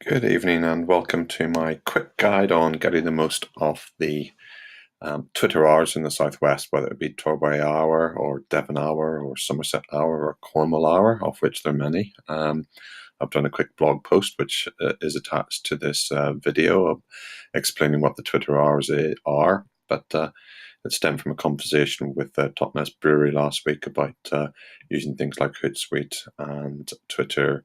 Good evening and welcome to my quick guide on getting the most of the Twitter hours in the Southwest, whether it be Torbay Hour or Devon Hour or Somerset Hour or Cornwall Hour, of which there are many. I've done a quick blog post which is attached to this video of explaining what the Twitter hours are, but it stemmed from a conversation with Totnes Brewery last week about using things like Hootsuite and Twitter.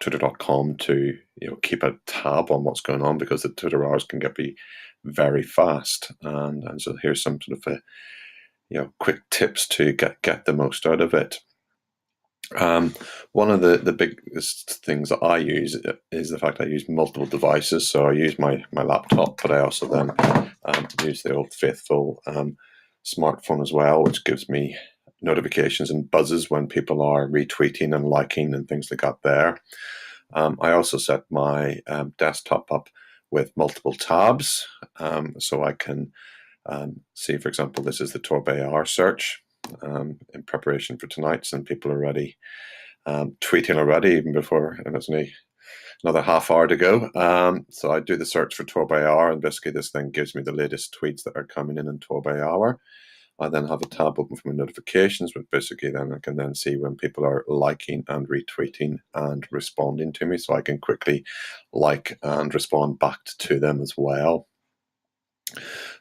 Twitter.com to keep a tab on what's going on, because the Twitter hours can be very fast, and so here's some sort of quick tips to get the most out of it. One of the biggest things that I use is the fact I use multiple devices. So I use my laptop, but I also then use the old faithful smartphone as well, which gives me notifications and buzzes when people are retweeting and liking and things like that there. I also set my desktop up with multiple tabs, so I can see, for example, this is the Torbay Hour search in preparation for tonight's, and people are already tweeting already, even before, and it's only another half hour to go. So I do the search for Torbay Hour, and basically this thing gives me the latest tweets that are coming in Torbay Hour. I then have a tab open for my notifications, but basically then I can then see when people are liking and retweeting and responding to me, so I can quickly like and respond back to them as well.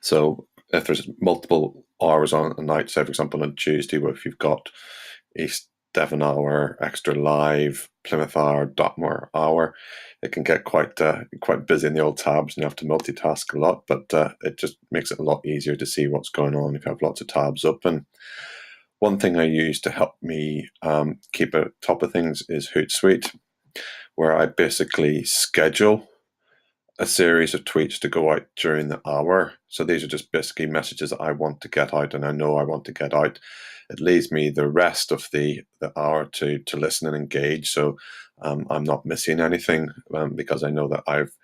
So if there's multiple hours on a night, say for example on Tuesday, where if you've got East Devon Hour, Extra Live, Plymouth Hour, Dartmoor Hour, it can get quite busy in the old tabs, and you have to multitask a lot, but it just makes it a lot easier to see what's going on if you have lots of tabs open. One thing I use to help me keep at top of things is Hootsuite, where I basically schedule a series of tweets to go out during the hour. So these are just basically messages that I want to get out, and I know I want to get out. It leaves me the rest of the hour to listen and engage. So I'm not missing anything, because I know that I've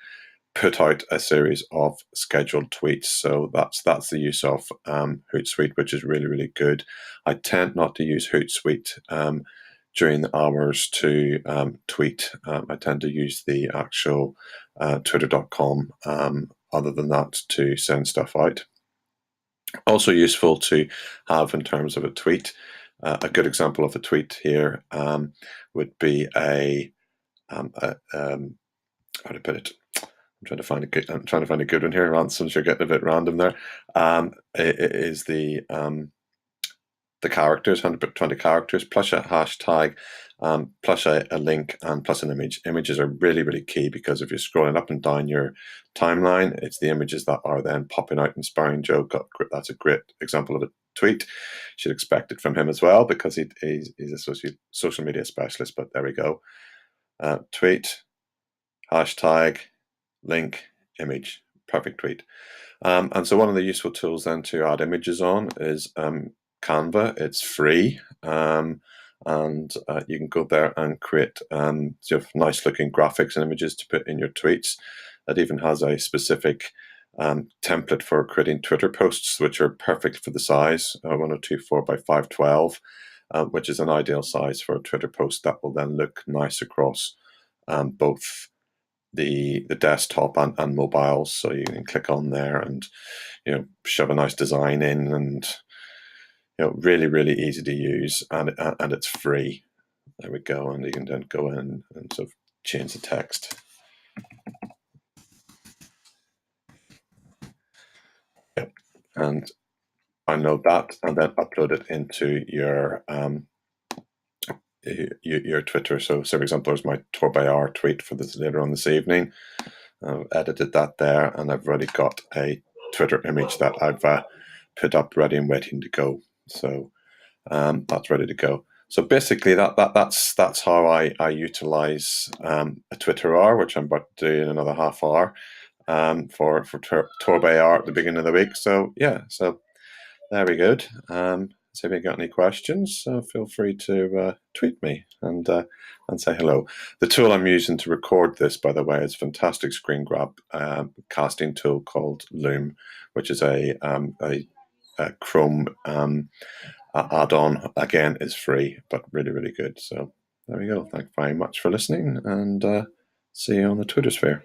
put out a series of scheduled tweets. So that's the use of Hootsuite, which is really, really good. I tend not to use Hootsuite during the hours to tweet. I tend to use the actual twitter.com other than that to send stuff out. Also useful to have in terms of a tweet. A good example of a tweet here would be how to put it. I'm trying to find a good one here. Since you're getting a bit random there, it is the characters, 120 characters, plus a hashtag, plus a link, and plus an image. Images are really, really key, because if you're scrolling up and down your timeline, it's the images that are then popping out. Inspiring Joe, that's a great example of a tweet. Should expect it from him as well, because he's a social media specialist, but there we go. Tweet, hashtag, link, image, perfect tweet. And so one of the useful tools then to add images on is Canva. It's free, and you can go there and create sort of nice looking graphics and images to put in your tweets. It even has a specific template for creating Twitter posts, which are perfect for the size, 1024 by 512, which is an ideal size for a Twitter post that will then look nice across both the desktop and mobiles. So you can click on there and shove a nice design in, and really, really easy to use, and it's free. There we go. And you can then go in and sort of change the text. Yep. And download that and then upload it into your Twitter. So for example, there's my Torbay Hour tweet for this later on this evening. I've edited that there, and I've already got a Twitter image that I've put up ready and waiting to go. So that's ready to go. So basically, that's how I utilize a Twitter hour, which I'm about to do in another half hour for Torbay Hour at the beginning of the week. So yeah, so very good. So if you got any questions, feel free to tweet me and say hello. The tool I'm using to record this, by the way, is a fantastic screen grab casting tool called Loom, which is a Chrome add-on. Again, is free, but really, really good. So there we go. Thanks very much for listening, and See you on the Twitter sphere.